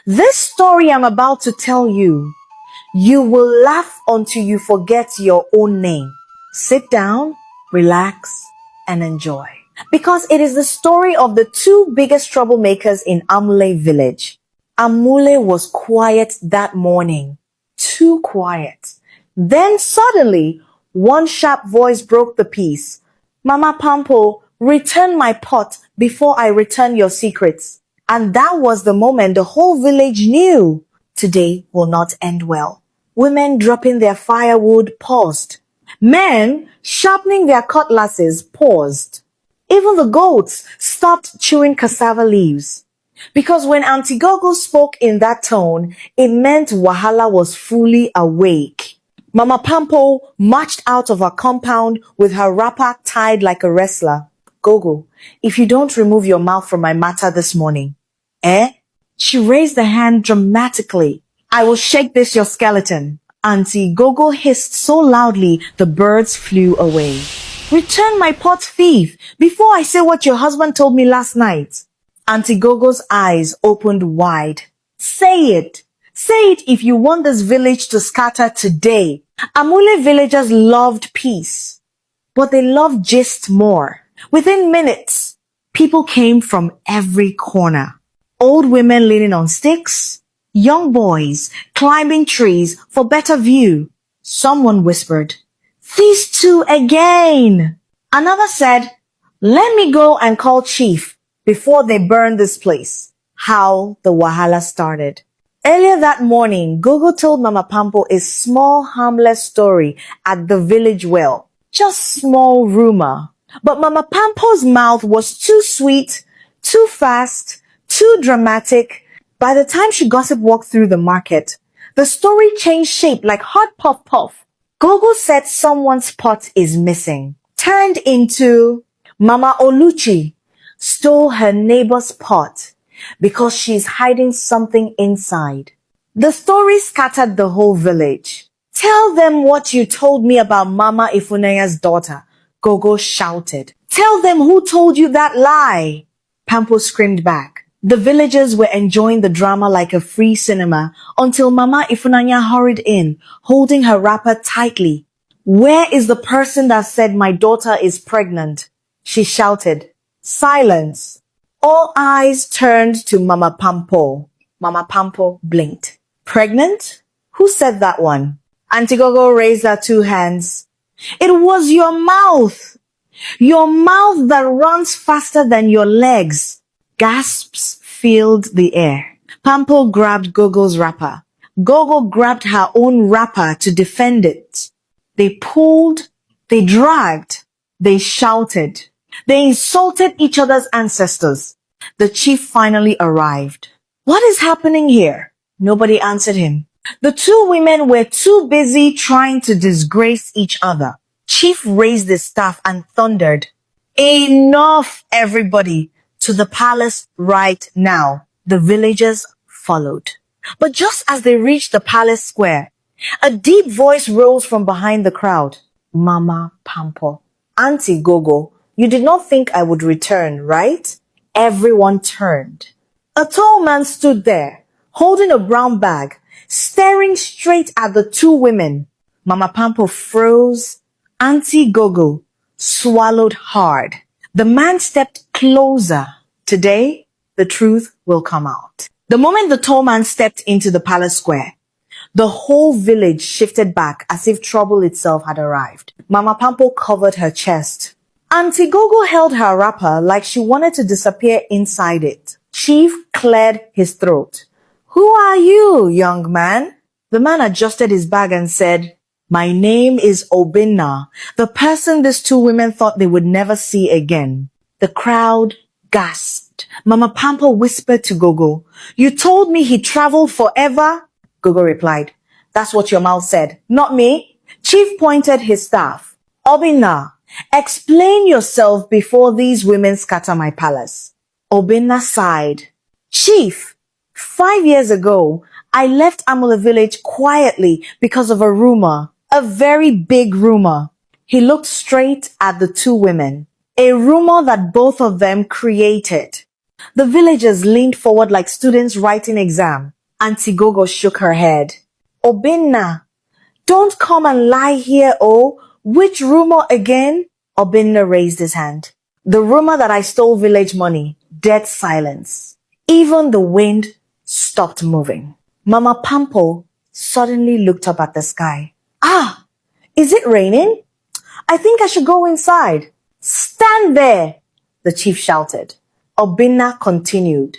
This story I'm about to tell you, you will laugh until you forget your own name. Sit down, relax, and enjoy. Because it is the story of the two biggest troublemakers in Amule village. Amule was quiet that morning. Too quiet. Then suddenly, one sharp voice broke the peace. Mama Pampo, return my pot before I return your secrets. And that was the moment the whole village knew today will not end well. Women dropping their firewood paused. Men sharpening their cutlasses paused. Even the goats stopped chewing cassava leaves. Because when Auntie Gogo spoke in that tone, it meant Wahala was fully awake. Mama Pampo marched out of her compound with her wrapper tied like a wrestler. Gogo, if you don't remove your mouth from my matter this morning. She raised a hand dramatically. I will shake this your skeleton. Auntie Gogo hissed so loudly the birds flew away. Return my pot, thief, before I say what your husband told me last night. Auntie Gogo's eyes opened wide. Say it. Say it if you want this village to scatter today. Amule villagers loved peace, but they loved gist more. Within minutes, people came from every corner. Old women leaning on sticks, young boys climbing trees for better view. Someone whispered, "These two again." Another said, "Let me go and call chief before they burn this place." How the Wahala started. Earlier that morning, Gogo told Mama Pampo a small harmless story at the village well. Just small rumor. But Mama Pampo's mouth was too sweet, too fast, too dramatic. By the time she gossip walked through the market, the story changed shape like hot puff puff. Gogo said someone's pot is missing. Turned into Mama Oluchi stole her neighbor's pot because she's hiding something inside. The story scattered the whole village. Tell them what you told me about Mama Ifunaya's daughter, Gogo shouted. Tell them who told you that lie. Pampo screamed back. The villagers were enjoying the drama like a free cinema until Mama Ifunanya hurried in, holding her wrapper tightly. Where is the person that said my daughter is pregnant? She shouted. Silence. All eyes turned to Mama Pampo. Mama Pampo blinked. Pregnant? Who said that one? Auntie Gogo raised her two hands. It was your mouth. Your mouth that runs faster than your legs. Gasps filled the air. Pampo grabbed Gogo's wrapper. Gogo grabbed her own wrapper to defend it. They pulled, they dragged, they shouted. They insulted each other's ancestors. The chief finally arrived. What is happening here? Nobody answered him. The two women were too busy trying to disgrace each other. Chief raised his staff and thundered, "Enough, everybody! To the palace right now." The villagers followed. But just as they reached the palace square, a deep voice rose from behind the crowd. Mama Pampo. Auntie Gogo, you did not think I would return, right? Everyone turned. A tall man stood there, holding a brown bag, staring straight at the two women. Mama Pampo froze. Auntie Gogo swallowed hard. The man stepped closer. Today, the truth will come out. The moment the tall man stepped into the palace square, the whole village shifted back as if trouble itself had arrived. Mama Pampo covered her chest. Auntie Gogo held her wrapper like she wanted to disappear inside it. Chief cleared his throat. Who are you, young man? The man adjusted his bag and said, My name is Obinna, the person these two women thought they would never see again. The crowd gasped. Mama Pampo whispered to Gogo, You told me he traveled forever? Gogo replied, That's what your mouth said, not me. Chief pointed his staff. Obinna, explain yourself before these women scatter my palace. Obinna sighed. Chief, 5 years ago, I left Amula village quietly because of a rumor, a very big rumor. He looked straight at the two women. A rumor that both of them created. The villagers leaned forward like students writing exam. Auntie Gogo shook her head. Obinna, don't come and lie here, oh. Which rumor again? Obinna raised his hand. The rumor that I stole village money. Dead silence. Even the wind stopped moving. Mama Pampo suddenly looked up at the sky. Ah, is it raining? I think I should go inside. Stand there, the chief shouted. Obinna continued,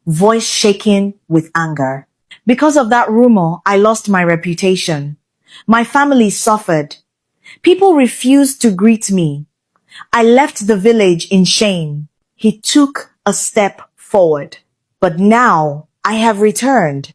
voice shaking with anger. Because of that rumor, I lost my reputation. My family suffered. People refused to greet me. I left the village in shame. He took a step forward. But now I have returned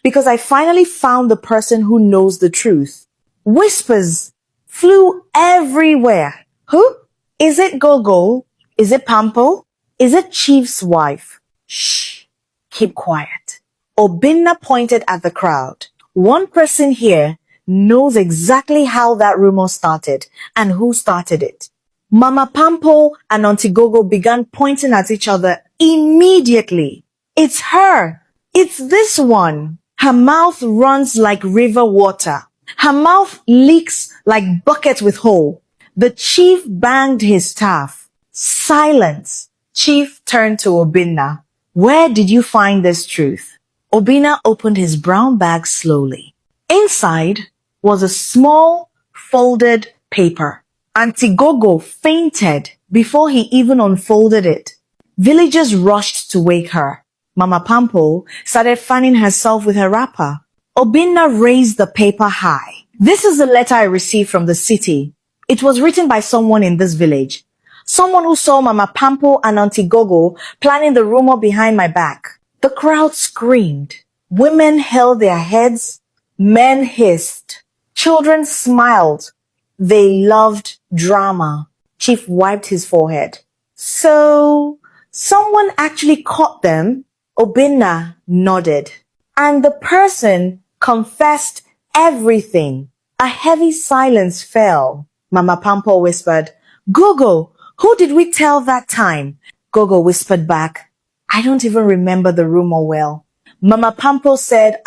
because I finally found the person who knows the truth. Whispers flew everywhere. Who? Is it Gogo? Is it Pampo? Is it Chief's wife? Shh, keep quiet. Obinna pointed at the crowd. One person here knows exactly how that rumor started and who started it. Mama Pampo and Auntie Gogo began pointing at each other immediately. It's her. It's this one. Her mouth runs like river water. Her mouth leaks like bucket with hole. The chief banged his staff. Silence. Chief turned to Obinna. Where did you find this truth? Obinna opened his brown bag slowly. Inside was a small folded paper. Auntie Gogo fainted before he even unfolded it. Villagers rushed to wake her. Mama Pampo started fanning herself with her wrapper. Obinna raised the paper high. This is the letter I received from the city. It was written by someone in this village. Someone who saw Mama Pampo and Auntie Gogo planning the rumor behind my back. The crowd screamed. Women held their heads. Men hissed. Children smiled. They loved drama. Chief wiped his forehead. So, someone actually caught them? Obinna nodded. And the person confessed everything. A heavy silence fell. Mama Pampo whispered, Gogo, who did we tell that time? Gogo whispered back, I don't even remember the rumor well. Mama Pampo said,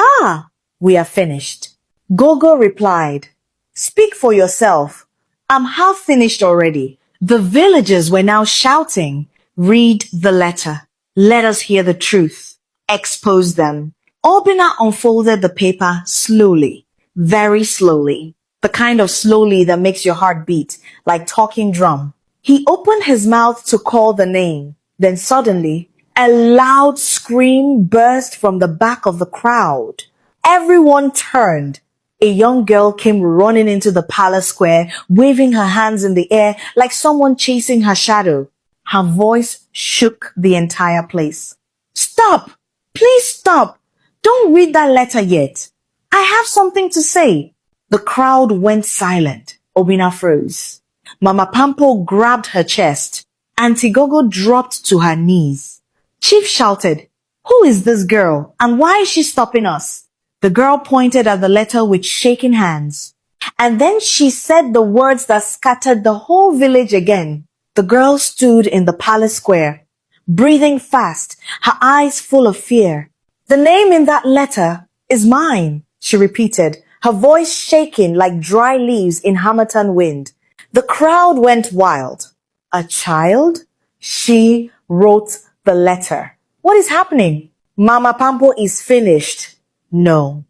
we are finished. Gogo replied, speak for yourself. I'm half finished already. The villagers were now shouting, read the letter. Let us hear the truth. Expose them. Obinna unfolded the paper slowly, very slowly. The kind of slowly that makes your heart beat, like talking drum. He opened his mouth to call the name. Then suddenly, a loud scream burst from the back of the crowd. Everyone turned. A young girl came running into the palace square, waving her hands in the air like someone chasing her shadow. Her voice shook the entire place. Stop! Please stop! Don't read that letter yet. I have something to say. The crowd went silent. Obinna froze. Mama Pampo grabbed her chest. Auntie Gogo dropped to her knees. Chief shouted, who is this girl and why is she stopping us? The girl pointed at the letter with shaking hands. And then she said the words that scattered the whole village again. The girl stood in the palace square, breathing fast, her eyes full of fear. The name in that letter is mine, she repeated, her voice shaking like dry leaves in Hamilton wind. The crowd went wild. A child? She wrote the letter. What is happening? Mama Pampo is finished. No.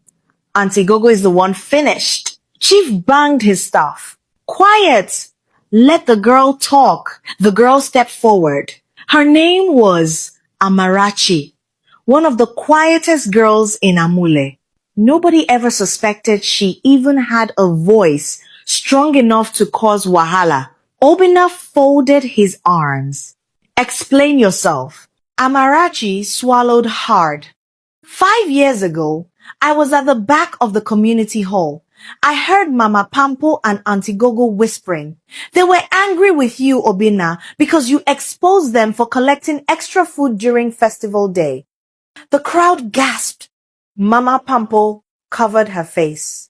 Auntie Gogo is the one finished. Chief banged his staff. Quiet! Let the girl talk. The girl stepped forward. Her name was Amarachi, one of the quietest girls in Amule. Nobody ever suspected she even had a voice strong enough to cause wahala. Obinna folded his arms. Explain yourself. Amarachi swallowed hard. 5 years ago, I was at the back of the community hall. I heard Mama Pampo and Auntie Gogo whispering. They were angry with you, Obinna, because you exposed them for collecting extra food during festival day. The crowd gasped. Mama Pampo covered her face.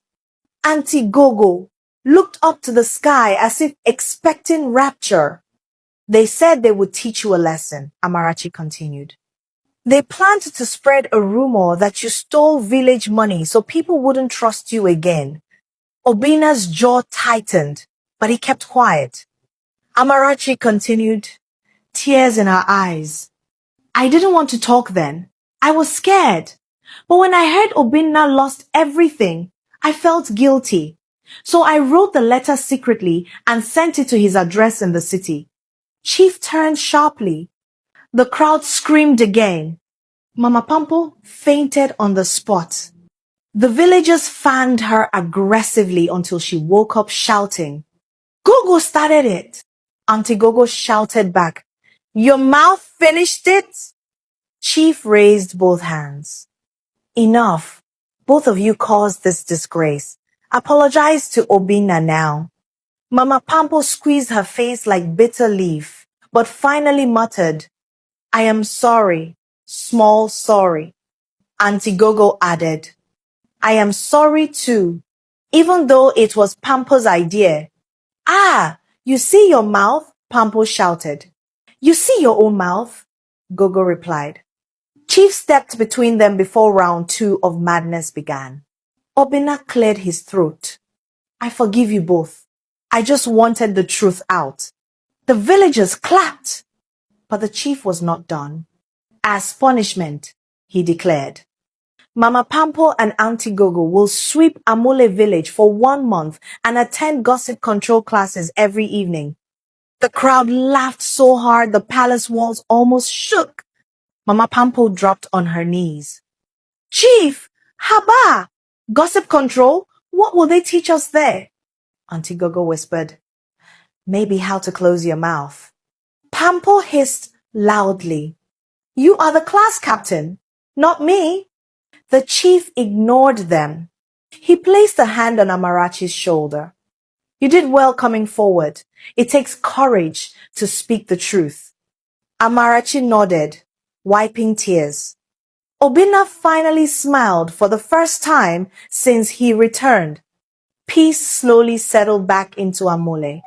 Auntie Gogo looked up to the sky as if expecting rapture. They said they would teach you a lesson, Amarachi continued. They planned to spread a rumor that you stole village money so people wouldn't trust you again. Obina's jaw tightened, but he kept quiet. Amarachi continued, tears in her eyes. I didn't want to talk then. I was scared. But when I heard Obinna lost everything, I felt guilty. So I wrote the letter secretly and sent it to his address in the city. Chief turned sharply. The crowd screamed again. Mama Pampo fainted on the spot. The villagers fanned her aggressively until she woke up shouting. Gogo started it. Auntie Gogo shouted back. Your mouth finished it? Chief raised both hands. Enough. Both of you caused this disgrace. Apologize to Obinna now. Mama Pampo squeezed her face like bitter leaf, but finally muttered, I am sorry, small sorry. Auntie Gogo added, I am sorry too, even though it was Pampo's idea. Ah, you see your mouth? Pampo shouted. You see your own mouth? Gogo replied. Chief stepped between them before round 2 of madness began. Obinna cleared his throat. I forgive you both. I just wanted the truth out. The villagers clapped. But the chief was not done. As punishment, he declared, Mama Pampo and Auntie Gogo will sweep Amole village for 1 month and attend gossip control classes every evening. The crowd laughed so hard the palace walls almost shook. Mama Pampo dropped on her knees. Chief, haba! Gossip control? What will they teach us there? Auntie Gogo whispered, maybe how to close your mouth. Pampo hissed loudly. You are the class captain, not me. The chief ignored them. He placed a hand on Amarachi's shoulder. You did well coming forward. It takes courage to speak the truth. Amarachi nodded, wiping tears. Obinna finally smiled for the first time since he returned. Peace slowly settled back into Amole.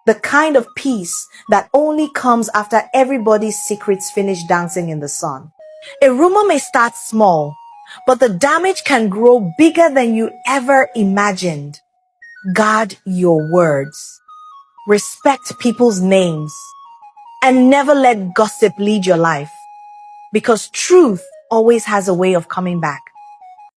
The kind of peace that only comes after everybody's secrets finish dancing in the sun. A rumor may start small, but the damage can grow bigger than you ever imagined. Guard your words. Respect people's names. And never let gossip lead your life. Because truth always has a way of coming back.